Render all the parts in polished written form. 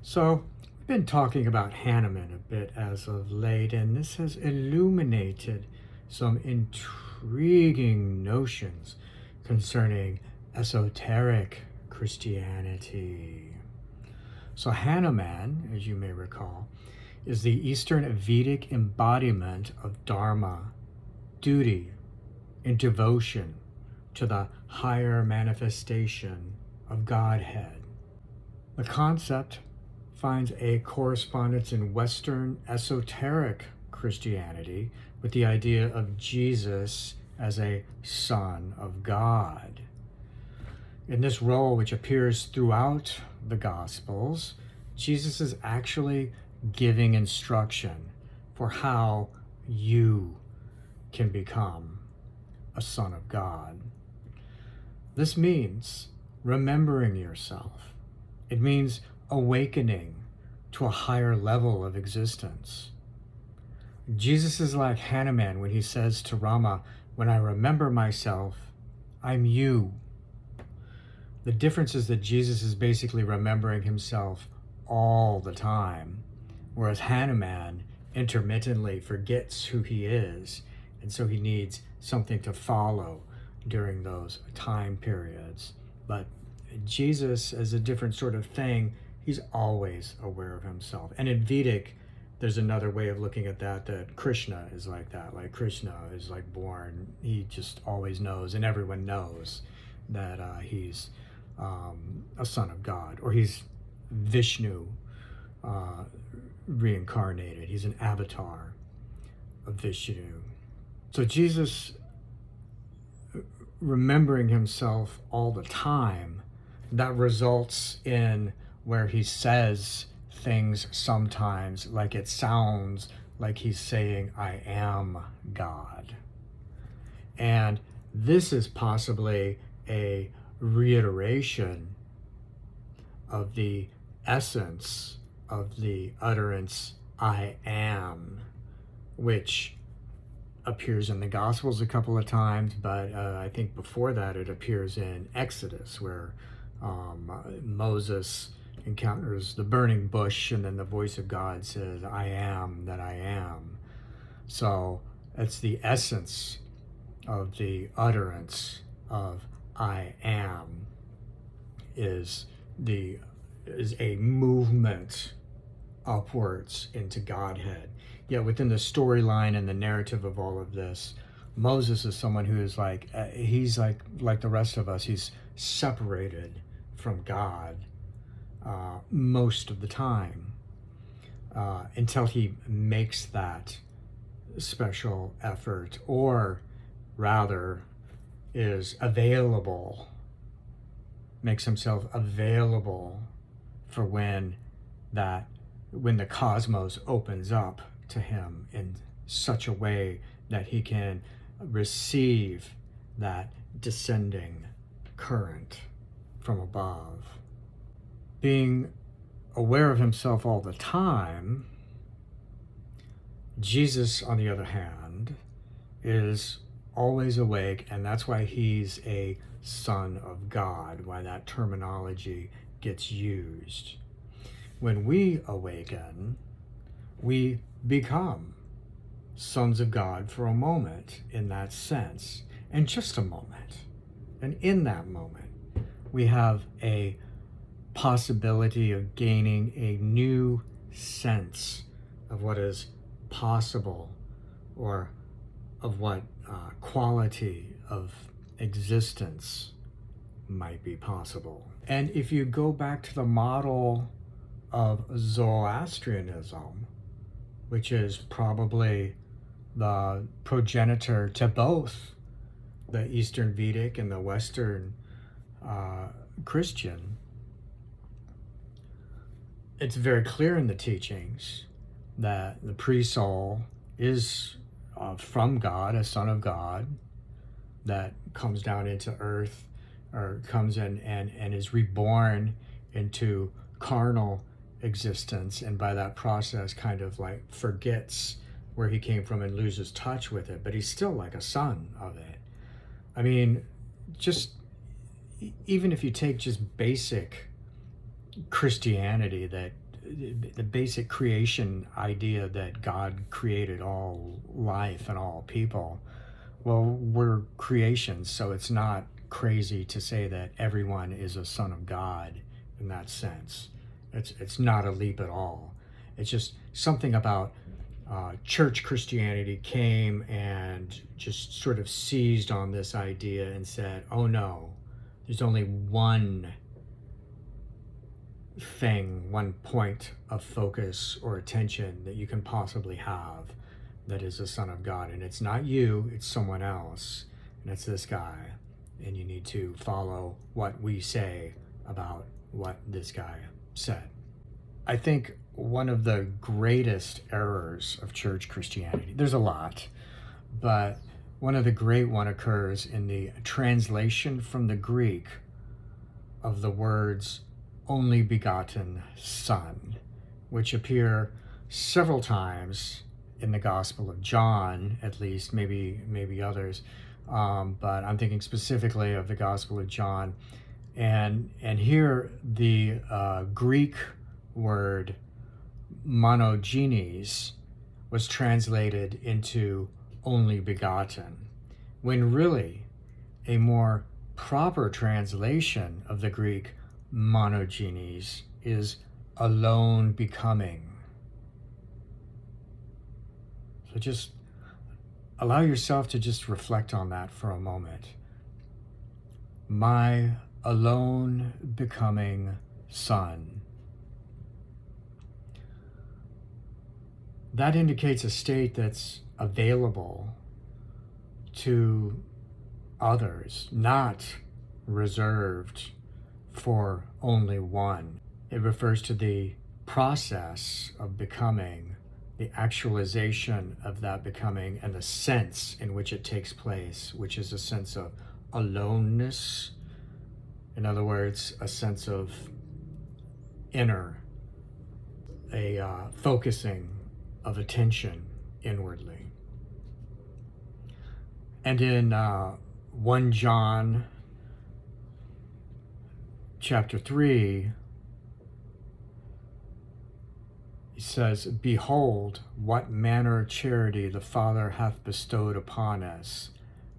So, we've been talking about Hanuman a bit as of late, and this has illuminated some intriguing notions concerning esoteric Christianity. So, Hanuman, as you may recall, is the Eastern Vedic embodiment of Dharma, duty, and devotion to the higher manifestation of Godhead. The concept finds a correspondence in Western esoteric Christianity with the idea of Jesus as a Son of God. In this role, which appears throughout the Gospels, Jesus is actually giving instruction for how you can become a son of God. This means remembering yourself. It means awakening to a higher level of existence. Jesus is like Hanuman when he says to Rama, "When I remember myself, I'm you." The difference is that Jesus is basically remembering himself all the time, whereas Hanuman intermittently forgets who he is, and so he needs something to follow during those time periods. But Jesus is a different sort of thing. He's always aware of himself. And in Vedic, there's another way of looking at that Krishna is like that. Like Krishna is like born. He just always knows, and everyone knows that he's a son of God, or he's Vishnu reincarnated. He's an avatar of Vishnu. So Jesus remembering himself all the time, that results in where he says things sometimes like it sounds like he's saying, "I am God." And this is possibly a reiteration of the essence of the utterance, "I am," which appears in the Gospels a couple of times, but I think before that it appears in Exodus, where Moses encounters the burning bush, and then the voice of God says, "I am that I am." So it's the essence of the utterance of "I am" is a movement upwards into Godhead. Yet within the storyline and the narrative of all of this, Moses is someone who is he's like the rest of us. He's separated from God most of the time until he makes that special effort, or rather is available, makes himself available for when the cosmos opens up to him in such a way that he can receive that descending current from above. Being aware of himself all the time, Jesus, on the other hand, is always awake, and that's why he's a son of God, why that terminology gets used. When we awaken, we become sons of God for a moment in that sense, and just a moment. And in that moment, we have a possibility of gaining a new sense of what is possible, or of what quality of existence might be possible. And if you go back to the model of Zoroastrianism, which is probably the progenitor to both the Eastern Vedic and the Western Christian, it's very clear in the teachings that the pre-soul is from God, a son of God, that comes down into earth, or comes in and is reborn into carnal existence, and by that process kind of like forgets where he came from and loses touch with it, but he's still like a son of it. I mean, just even if you take just basic Christianity, that the basic creation idea that God created all life and all people. Well, we're creations, so it's not crazy to say that everyone is a son of God in that sense. It's not a leap at all. It's just something about church Christianity came and just sort of seized on this idea and said, oh no, there's only one thing, one point of focus or attention that you can possibly have that is a son of God. And it's not you, it's someone else. And it's this guy. And you need to follow what we say about what this guy said. I think one of the greatest errors of church Christianity, there's a lot, but one of the great one occurs in the translation from the Greek of the words only begotten Son, which appear several times in the Gospel of John, at least, maybe others, but I'm thinking specifically of the Gospel of John. And here the Greek word monogenes was translated into only begotten, when really a more proper translation of the Greek monogenes is alone becoming. So just allow yourself to just reflect on that for a moment. My alone becoming Son. That indicates a state that's available to others, not reserved for only one. It refers to the process of becoming, the actualization of that becoming, and the sense in which it takes place, which is a sense of aloneness. In other words, a sense of inner, a focusing of attention inwardly. And in 1 John chapter 3, he says, behold, what manner of charity the Father hath bestowed upon us,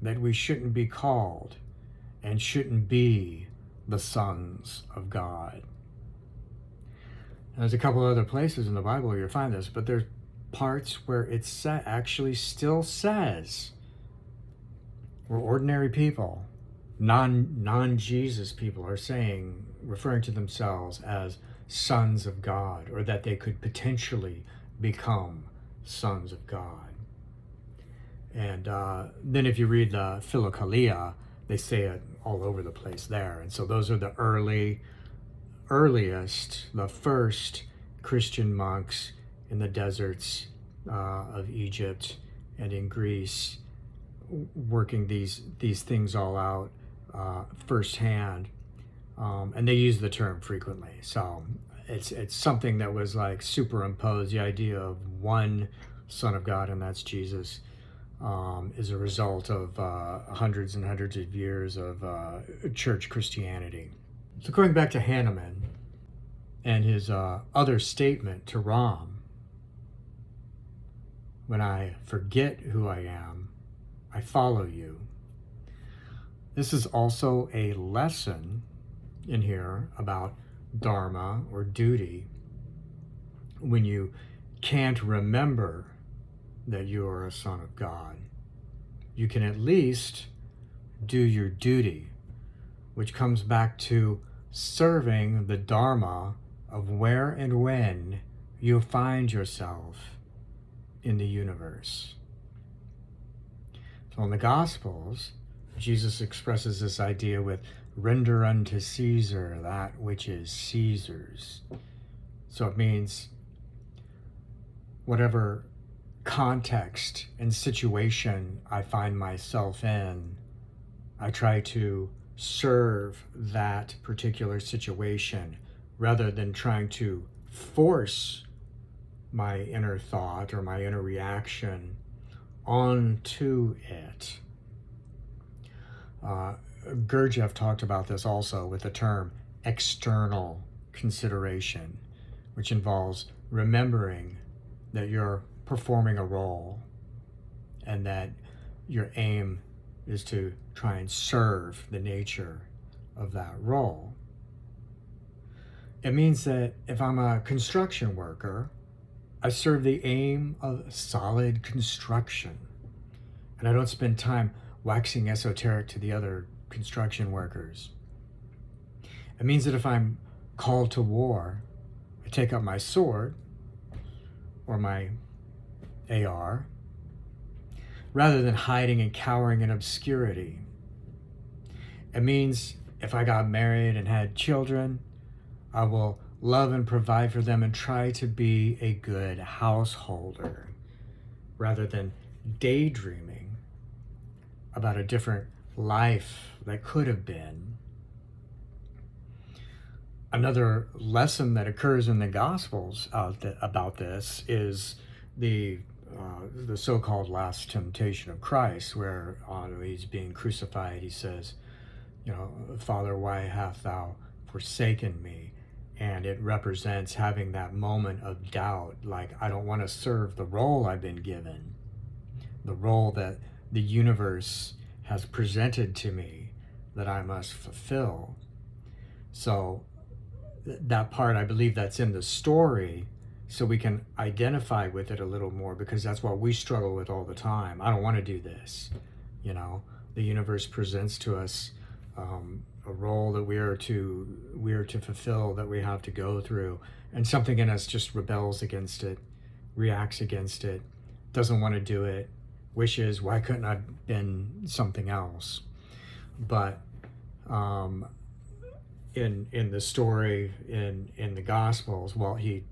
that we shouldn't be called and shouldn't be the sons of God. And there's a couple other places in the Bible where you'll find this, but there's parts where it actually still says we're ordinary people, non-Jesus people are saying, referring to themselves as sons of God, or that they could potentially become sons of God. And then if you read the Philokalia, they say it all over the place there. And so those are the earliest, the first Christian monks in the deserts of Egypt and in Greece, working these things all out firsthand, and they use the term frequently. So it's something that was like superimposed. The idea of one Son of God, and that's Jesus, is a result of hundreds and hundreds of years of church Christianity. So going back to Hanuman and his other statement to Ram, when I forget who I am, I follow you. This is also a lesson in here about dharma or duty. When you can't remember that you are a son of God, you can at least do your duty, which comes back to serving the dharma of where and when you find yourself in the universe. So in the Gospels, Jesus expresses this idea with render unto Caesar that which is Caesar's. So it means whatever context and situation I find myself in, I try to serve that particular situation rather than trying to force my inner thought or my inner reaction onto it. Gurdjieff talked about this also with the term external consideration, which involves remembering that you're performing a role and that your aim is to try and serve the nature of that role. It means that if I'm a construction worker, I serve the aim of solid construction. And I don't spend time waxing esoteric to the other construction workers. It means that if I'm called to war, I take up my sword or my AR rather than hiding and cowering in obscurity. It means if I got married and had children, I will love and provide for them and try to be a good householder rather than daydreaming about a different life that could have been. Another lesson that occurs in the Gospels about this is the so-called last temptation of Christ, where he's being crucified, he says, Father, why hast thou forsaken me? And it represents having that moment of doubt, like, I don't want to serve the role I've been given, the role that the universe has presented to me that I must fulfill. So that part, I believe that's in the story, so we can identify with it a little more, because that's what we struggle with all the time. I don't want to do this. The universe presents to us a role that we are to fulfill, that we have to go through, and something in us just rebels against it, reacts against it, doesn't want to do it, wishes, why couldn't I have been something else? But in the story in the Gospels, well, he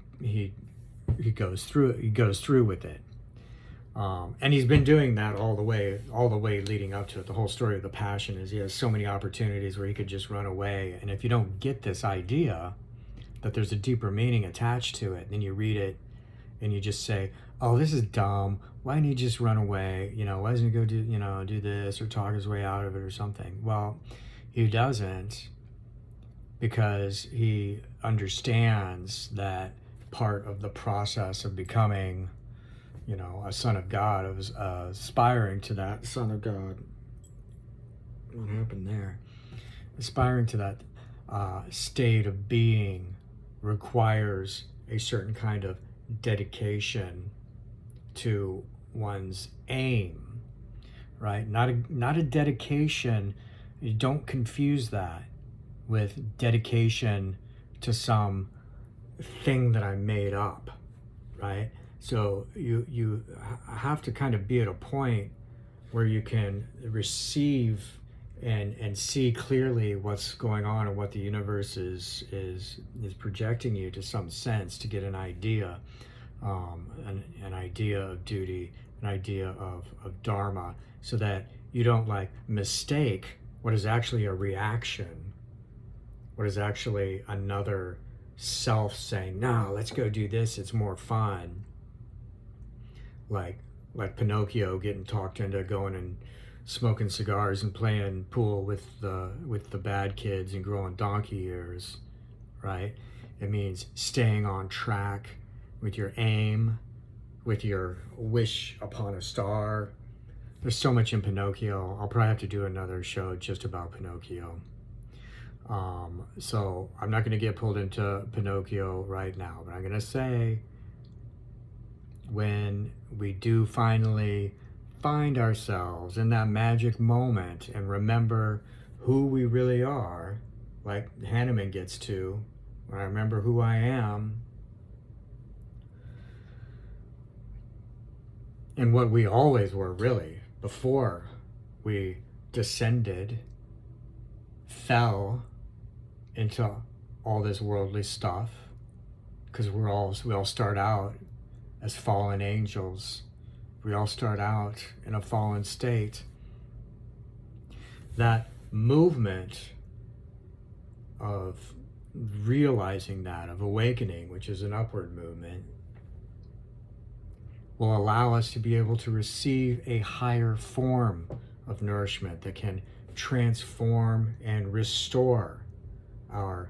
goes through with it, and he's been doing that all the way leading up to it. The whole story of the Passion is he has so many opportunities where he could just run away, and if you don't get this idea that there's a deeper meaning attached to it, then you read it and you just say, oh, this is dumb, why didn't he just run away? Why doesn't he go do this or talk his way out of it or something? Well, he doesn't, because he understands that part of the process of becoming, a son of God, of aspiring to that son of God. What happened there? Aspiring to that state of being requires a certain kind of dedication to one's aim, right? Not a dedication. You don't confuse that with dedication to some thing that I made up, right? So you have to kind of be at a point where you can receive and see clearly what's going on and what the universe is projecting you to some sense, to get an idea, an idea of duty, an idea of dharma, so that you don't mistake what is actually a reaction, what is actually another self saying, no, let's go do this, it's more fun. Like Pinocchio getting talked into going and smoking cigars and playing pool with the bad kids and growing donkey ears, right? It means staying on track with your aim, with your wish upon a star. There's so much in Pinocchio. I'll probably have to do another show just about Pinocchio. So I'm not going to get pulled into Pinocchio right now, but I'm going to say, when we do finally find ourselves in that magic moment and remember who we really are, like Hanuman gets to, when I remember who I am and what we always were really before we descended, fell into all this worldly stuff, because we all start out as fallen angels. We all start out in a fallen state. That movement of realizing that, of awakening, which is an upward movement, will allow us to be able to receive a higher form of nourishment that can transform and restore our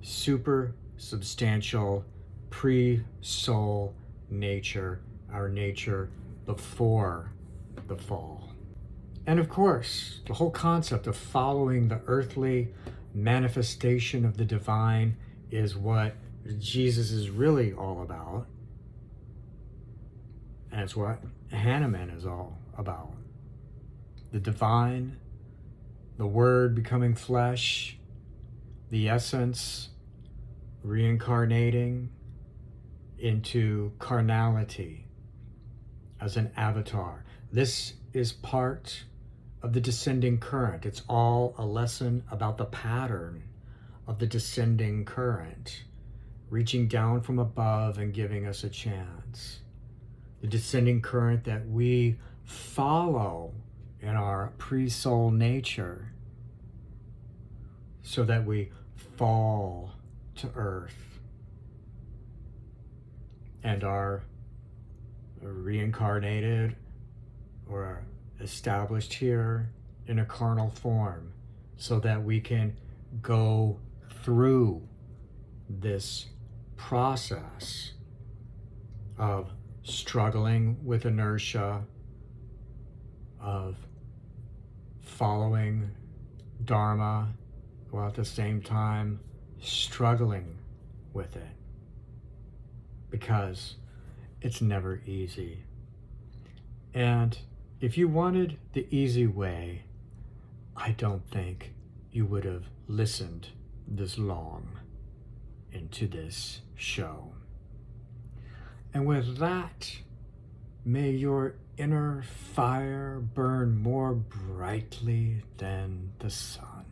super substantial pre-soul nature, our nature before the fall. And of course, the whole concept of following the earthly manifestation of the divine is what Jesus is really all about. And it's what Hanuman is all about. The divine, the Word becoming flesh, the essence reincarnating into carnality as an avatar. This is part of the descending current. It's all a lesson about the pattern of the descending current, reaching down from above and giving us a chance. The descending current that we follow in our pre-soul nature so that we fall to earth and are reincarnated or established here in a carnal form so that we can go through this process of struggling with inertia, of following Dharma, while at the same time struggling with it, because it's never easy. And if you wanted the easy way, I don't think you would have listened this long into this show. And with that, may your inner fire burn more brightly than the sun.